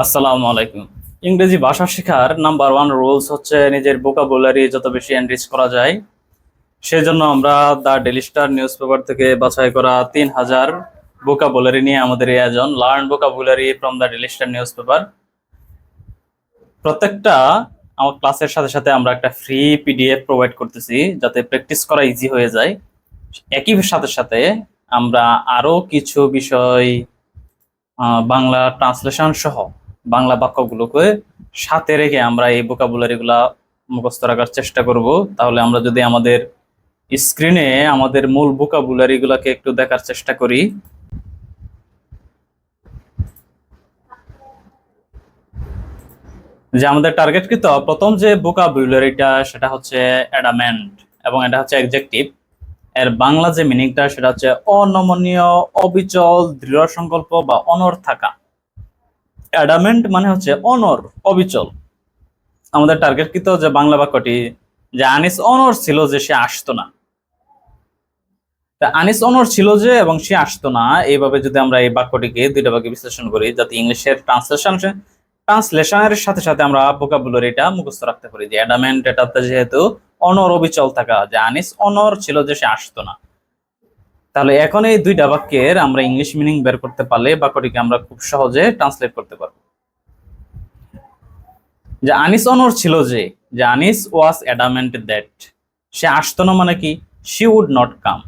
আসসালামু আলাইকুম। ইংরেজি ভাষা শেখার নাম্বার ওয়ান রুলস হচ্ছে নিজের ভোকাবুলারি যত বেশি এনরিচ করা যায়। সেজন্য আমরা the daily star news paper থেকে বাছাই করা 3000 ভোকাবুলারি নিয়ে আমাদের এই আয়োজন learn vocabulary from the daily star news paper. প্রত্যেকটা আমার ক্লাসের সাথে সাথে আমরা একটা ফ্রি পিডিএফ প্রোভাইড করতেছি যাতে প্র্যাকটিস করা ইজি হয়ে যায়। একই সাথে সাথে আমরা আরো কিছু বিষয় বাংলা ট্রান্সলেশন সহ বাংলা বাক্যগুলোকে সাথে রেখে আমরা এই ভোকাবুলারি গুলা মুখস্থ রাখার চেষ্টা করব। তাহলে আমরা যদি আমাদের স্ক্রিনে আমাদের মূল ভোকাবুলারি গুলাকে একটু দেখার চেষ্টা করি, যে আমাদের টার্গেটকৃত প্রথম যে ভোকাবুলারিটা সেটা হচ্ছে অ্যাডামেন্ট, এবং এটা হচ্ছে অ্যাডজেক্টিভ। এর বাংলা যে মিনিংটা সেটা হচ্ছে অনমনীয়, অবিচল, দৃঢ় সংকল্প বা অনড় থাকা। অ্যাডামেন্ট মানে হচ্ছে অনড়, অবিচল। আমাদের টার্গেটকৃত যে বাংলা বাক্যটি, যে আনিস অনড় ছিল যে সে আসতো না। আনিস অনড় ছিল যে এবং সে আসতো না, এইভাবে যদি আমরা এই বাক্যটিকে দুইটা ভাগে বিশ্লেষণ করি যাতে ইংলিশের ট্রান্সলেশনের সাথে সাথে আমরা ভোকাবুলারিটা মুখস্থ রাখতে পারি। যে অ্যাডামেন্ট এটাতে যেহেতু অনড়, অবিচল থাকা, যে আনিস অনড় ছিল যে সে আসতো না, তাহলে এখন এই দুইটা বাক্যের আমরা ইংলিশ মিনিং বের করতে পারলে বাক্যটিকে আমরা খুব সহজে ট্রান্সলেট করতে পারবো। যে আনিস অনড় ছিল যে আনিস ওয়াজ অ্যাডামেন্ট দ্যাট, সে আসতো না মানে কি, শি উড নট কাম।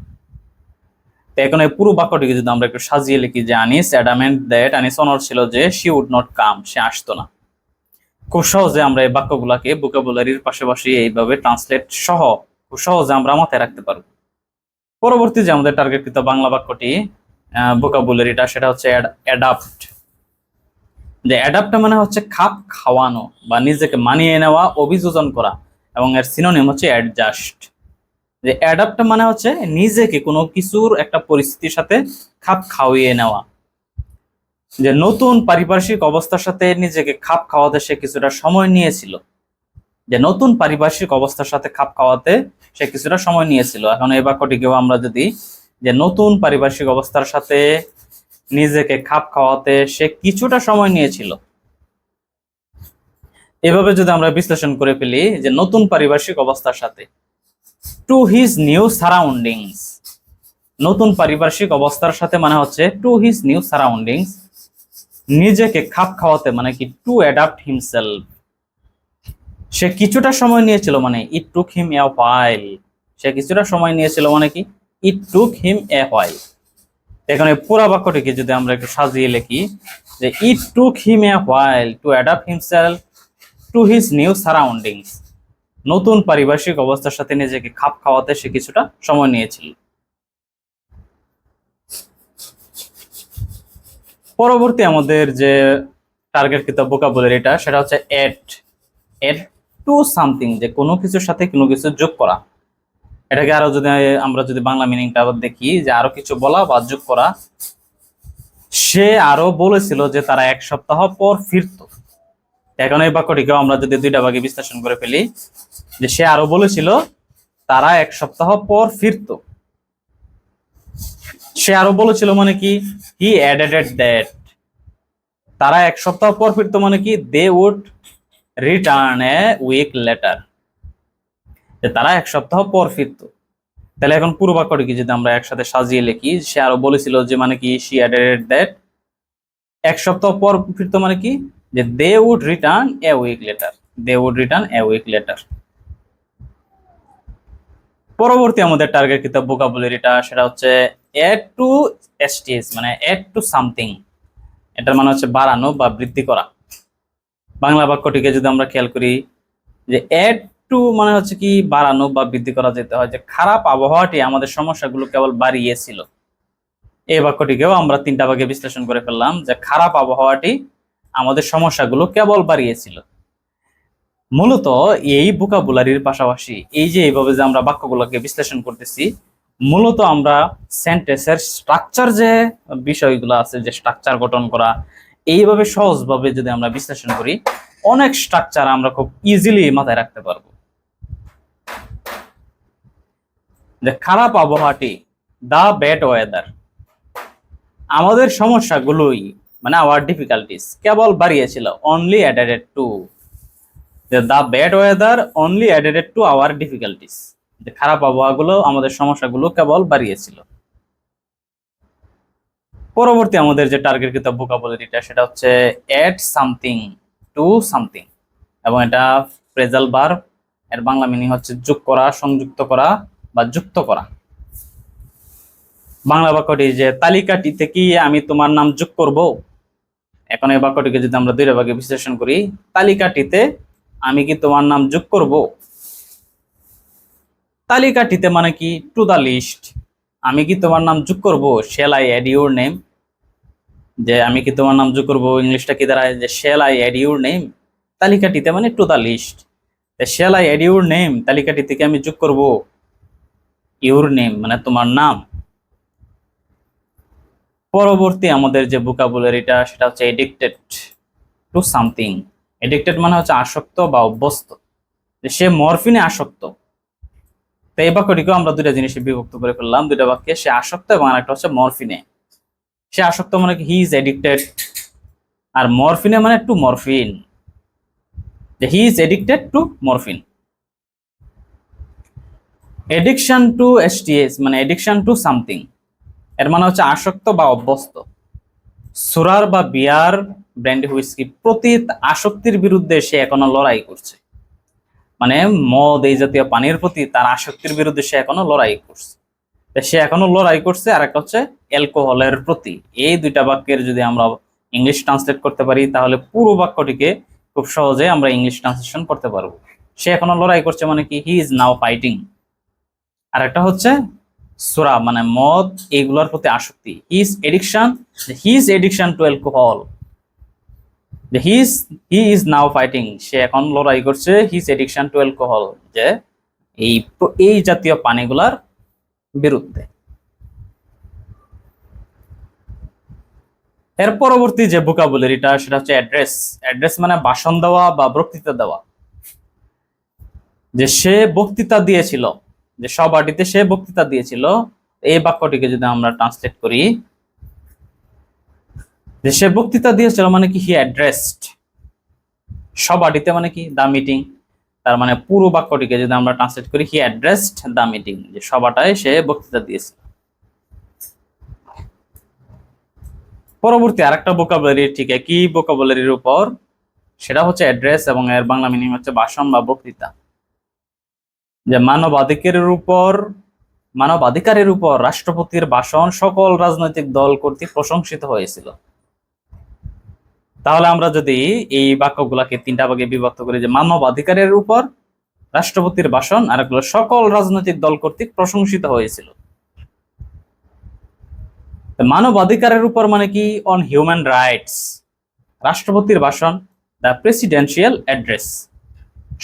তো এখন এই পুরো বাক্যটিকে যদি আমরা একটু সাজিয়ে লিখি, যে আনিস অ্যাডামেন্ট দ্যাট, আনিস অনড় ছিল যে শি উড নট কাম, সে আসতো না। খুব সহজে আমরা এই বাক্যগুলাকে ভোকাবুলারির পাশাপাশি এইভাবে ট্রান্সলেট সহ খুব সহজে আমরা মাথায় রাখতে পারবো। পরবর্তী যে আমাদের টার্গেটকৃত বাংলা বাক্যটি, ভোকাবুলারিটা, সেটা হচ্ছে অ্যাডাপ্ট। যে অ্যাডাপ্ট মানে হচ্ছে খাপ খাওয়ানো বা নিজেকে মানিয়ে নেওয়া, অভিযোজন করা, এবং এর সিনোনিম হচ্ছে অ্যাডজাস্ট। যে অ্যাডাপ্ট মানে হচ্ছে নিজেকে কোনো কিছুর একটা পরিস্থিতির সাথে খাপ খাওয়িয়ে নেওয়া। যে নতুন পারিপার্শ্বিক অবস্থার সাথে নিজেকে খাপ খাওয়াতে সে কিছুটা সময় নিয়েছিল। যে নতুন পারিপার্শ্বিক অবস্থার সাথে খাপ খাওয়াতে সে কিছুটা সময় নিয়েছিল। এখন এই বাক্যটিকেও আমরা যদি, যে নতুন পারিপার্শ্বিক অবস্থার সাথে নিজেকে খাপ খাওয়াতে সে কিছুটা সময় নিয়েছিল, এভাবে যদি আমরা বিশ্লেষণ করে ফেলি, যে নতুন পারিপার্শ্বিক অবস্থার সাথে, টু হিজ নিউ সারাউন্ডিংস। নতুন পারিপার্শ্বিক অবস্থার সাথে মানে হচ্ছে টু হিজ নিউ সারাউন্ডিংস। নিজেকে খাপ খাওয়াতে মানে কি, টু অ্যাডাপ্ট হিমসেলফ। সে কিছুটা সময় নিয়েছিল মানে ইট টুক হিম এ হোয়াইল। সে কিছুটা সময় নিয়েছিল মানে কি, ইট টুক হিম এ হোয়াইল। এখানে পুরো বাক্যটিকে যদি আমরা একটু সাজিয়ে লিখি, যে it took him a while to adapt himself to his new surroundings. নতুন পারিপার্শ্বিক অবস্থার সাথে নিজেকে খাপ খাওয়াতে সে কিছুটা সময় নিয়েছিল। পরবর্তী আমাদের যে টার্গেটকৃত ভোকাবুলারিটা, সেটা হচ্ছে এড। এড টু সামথিং, যে কোনো কিছুর সাথে কোনো কিছু যোগ করা। এটাকে আরো যদি আমরা যদি বাংলা মিনিংটা আবার দেখি, যে আরো কিছু বলা বা যোগ করা। সে আরো বলেছিল যে তারা এক সপ্তাহ পর ফিরতো। এখন এই বাক্যটিকেও আমরা যদি দুইটা ভাগে বিশ্লেষণ করে ফেলি, যে সে আরো বলেছিল তারা এক সপ্তাহ পর ফিরতো। সে আরো বলেছিল মানে কি, হি অ্যাডেড দ্যাট। তারা এক সপ্তাহ পর ফিরতো মানে কি, they would return a week later. তারা এক সপ্তাহ পর ফিরতো। তাহলে এখন পুরো বাক্যটিকে যদি আমরা একসাথে সাজিয়ে লিখি, সে আরো বলেছিল যে মানে কি, শি অ্যাডেড দ্যাট। এক সপ্তাহ পর ফিরতো মানে কি, যে they would return a week later. They would return a week later. পরবর্তী আমাদের টার্গেটকৃত ভোকাবুলারিটা, সেটা হচ্ছে অ্যাড টু এসটিএস, মানে অ্যাড টু সামথিং। এটার মানে হচ্ছে বাড়ানো বা বৃদ্ধি করা। বাংলা বাক্যটিকে যদি আমরা খেয়াল করি, যে অ্যাড টু মানে হচ্ছে কি, বাড়ানো বা বৃদ্ধি করা যেতে হয়। যে খারাপ আবহাওয়াটি আমাদের সমস্যাগুলো কেবল বাড়িয়েছিল। এই বাক্যটিকেও আমরা তিনটা ভাগে বিশ্লেষণ করে ফেললাম, যে খারাপ আবহাওয়াটি আমাদের সমস্যাগুলো কেবল বাড়িয়েছিল। মূলত এই ভোকাবুলারির পাশাপাশি এই যে এইভাবে যে আমরা বাক্যগুলোকে বিশ্লেষণ করতেছি, মূলত আমরা সেন্টেন্সের স্ট্রাকচার যে বিষয়গুলো আছে, যে স্ট্রাকচার গঠন করা, এইভাবে সহজভাবে যদি আমরা বিশ্লেষণ করি, অনেক স্ট্রাকচার আমরা খুব ইজিলি মাথায় রাখতে পারবো। যে খারাপ আবহাওয়াটি, দা ব্যাড ওয়েদার, আমাদের সমস্যাগুলোই মানে আওয়ার ডিফিকাল্টিস কেবল বাড়িয়েছিল, only added to, the bad weather only added to our difficulties, যে খারাপ আবহাওয়াগুলো আমাদের সমস্যাগুলো কেবল বাড়িয়েছিল। পরবর্তী আমাদের যে টার্গেটকৃত ভোকাবুলারিটা সেটা হচ্ছে অ্যাড সামথিং টু সামথিং, এবং এটা ফ্রেজাল ভার্ব, এর বাংলা মিনিং হচ্ছে যোগ করা, সংযুক্ত করা বা যুক্ত করা। বাংলা বাক্যটি যে তালিকাটিতে কি আমি তোমার নাম যোগ করব, এখন এই বাক্যটিকে যদি আমরা দুই ভাগে বিশ্লেষণ করি, তালিকাটিতে আমি কি তোমার নাম যোগ করব, তালিকাটিতে মানে কি টু দা লিস্ট, আমি কি তোমার নাম যোগ করব, shall I add your name, যে আমি কি তোমার নাম যোগ করবো ইংলিশটা কি দাঁড়ায় যে shall I add your name, তালিকাটিতে মানে to the list, shall I add your name, তালিকাটি থেকে আমি যোগ করব ইউর নেম মানে তোমার নাম। পরবর্তী আমাদের যে ভোকাবুলারিটা সেটা হচ্ছে এডিক্টেড টু সামথিং। এডিক্টেড মানে হচ্ছে আসক্ত বা অভ্যস্ত, যে সে মরফিনে আসক্ত। তো এই বাক্যটিকেও আমরা দুইটা জিনিসে বিভক্ত করে ফেললাম, দুইটা বাক্যে, সে আসক্ত এবং আরেকটা হচ্ছে মরফিনে। সে আসক্ত মানে কি হি ইজ এডিক্টেড, আর মরফিনে মানে টু মরফিন, যে he is addicted to morphine. Addiction to STS মানে এডিকশন টু সামথিং, এর মানে হচ্ছে আসক্ত বা অভ্যস্ত। সুরার বা বিয়ার, ব্র্যান্ডি হুইস্কি প্রতি আসক্তির বিরুদ্ধে সে এখনো লড়াই করছে, মানে মদ এই জাতীয় পানির প্রতি তার আসক্তির বিরুদ্ধে সে এখনো লড়াই করছে, সে এখনো লড়াই করছে। আর একটা হচ্ছে অ্যালকোহলের প্রতি। এই দুইটা বাক্যের যদি আমরা ইংলিশ ট্রান্সলেট করতে পারি তাহলে পুরো বাক্যটিকে খুব সহজে আমরা ইংলিশ ট্রান্সলেশন করতে পারবো। সে এখনো লড়াই করছে মানে কি হি ইজ নাও ফাইটিং। আর একটা হচ্ছে সুরা মানে মদ, এইগুলোর প্রতি আসক্তি, his addiction to alcohol, he is now fighting, সে এখন লড়াই করছে হিজ এডিকশন টু অ্যালকোহল, যে এই জাতীয় পানিগুলার বিরুদ্ধে। এর পরবর্তী যে ভোকাবুলারিটা সেটা হচ্ছে অ্যাড্রেস। অ্যাড্রেস মানে ভাষণ দেওয়া বা বক্তৃতা দেওয়া, যে সে বক্তৃতা দিয়েছিল, যে সভাটিতে সে বক্তৃতা দিয়েছিল। এই বাক্যটিকে যদি আমরা ট্রান্সলেট করি, যে সে বক্তৃতা দিয়েছিল মানে কি হি অ্যাড্রেসড, সভাটিতে মানে কি দা মিটিং, তার মানে পুরো বাক্যটিকে যদি আমরা ট্রান্সলেট করি হি অ্যাড্রেসড দা মিটিং, যে সভাটায় সে বক্তৃতা দিয়েছিল। পরবর্তী আরেকটা ভোকাবুলারি ঠিক একই ভোকাবুলারির উপর, সেটা হচ্ছে অ্যাড্রেস এবং এর বাংলা মিনিং হচ্ছে ভাষণ বা বক্তৃতা। যে মানবাধিকারের উপর রাষ্ট্রপতির ভাষণ সকল রাজনৈতিক দল কর্তৃক প্রশংসিত হয়েছিল। তাহলে আমরা যদি এই বাক্যগুলাকে তিনটা ভাগে বিভক্ত করি, যে মানবাধিকারের উপর রাষ্ট্রপতির ভাষণ, আর এগুলো সকল রাজনৈতিক দল কর্তৃক প্রশংসিত হয়েছিল। মানবাধিকারের উপর মানে কি অন হিউম্যান রাইটস, রাষ্ট্রপতির ভাষণ দ্য প্রেসিডেন্সিয়াল অ্যাড্রেস,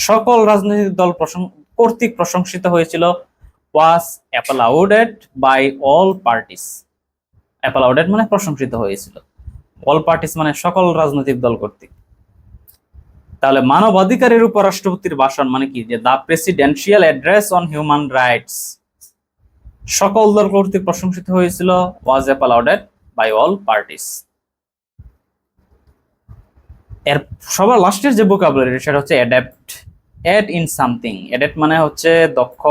সকল রাজনৈতিক দল কর্তৃক প্রশংসিত হয়েছিল, was applauded by all parties, অ্যাপ্লাউডেড মানে প্রশংসিত হয়েছিল, অল পার্টিস মানে সকল রাজনৈতিক দল কর্তৃক। তাহলে মানবাধিকারের উপর রাষ্ট্রপতির ভাষণ মানে কি, যে the presidential address on human rights সকল দল কর্তৃক প্রশংসিত হয়েছিল, was applauded by all parties. এর সবার লাস্টের যে ভোকাবুলারি সেটা হচ্ছে adapt, add in something. Adapt মানে হচ্ছে দক্ষ,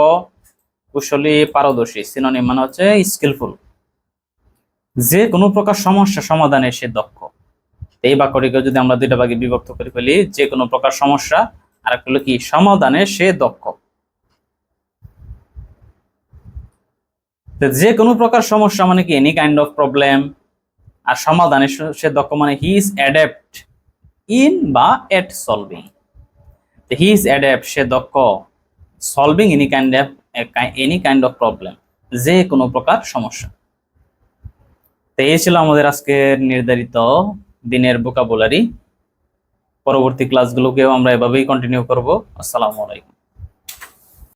কুশলী, পারদর্শী। সিনোনিম মানে হচ্ছে স্কিলফুল, যে কোনো প্রকার সমস্যা সমাধানে সে দক্ষ। এই বাক্যটিকে যদি আমরা দুইটা ভাগে বিভক্ত করে ফেলি, যে কোনো প্রকার সমস্যা, আর একটা হলো কি সমাধানে সে দক্ষ। যে কোনো প্রকার সমস্যা মানে কি এনি কাইন্ড অফ প্রবলেম, আর সমাধানে সে দক্ষ মানে হি ইজ অ্যাডাপ্ট ইন বা এট সলভিং, হি ইজ অ্যাডাপ্ট সে দক্ষ, solving any kind of problem, যে কোনো প্রকার সমস্যা। তো এই ছিল আমাদের আজকের নির্ধারিত দিনের ভোকাবুলারি। পরবর্তী ক্লাসগুলোকেও আমরা এভাবেই কন্টিনিউ করব। আসসালামু আলাইকুম।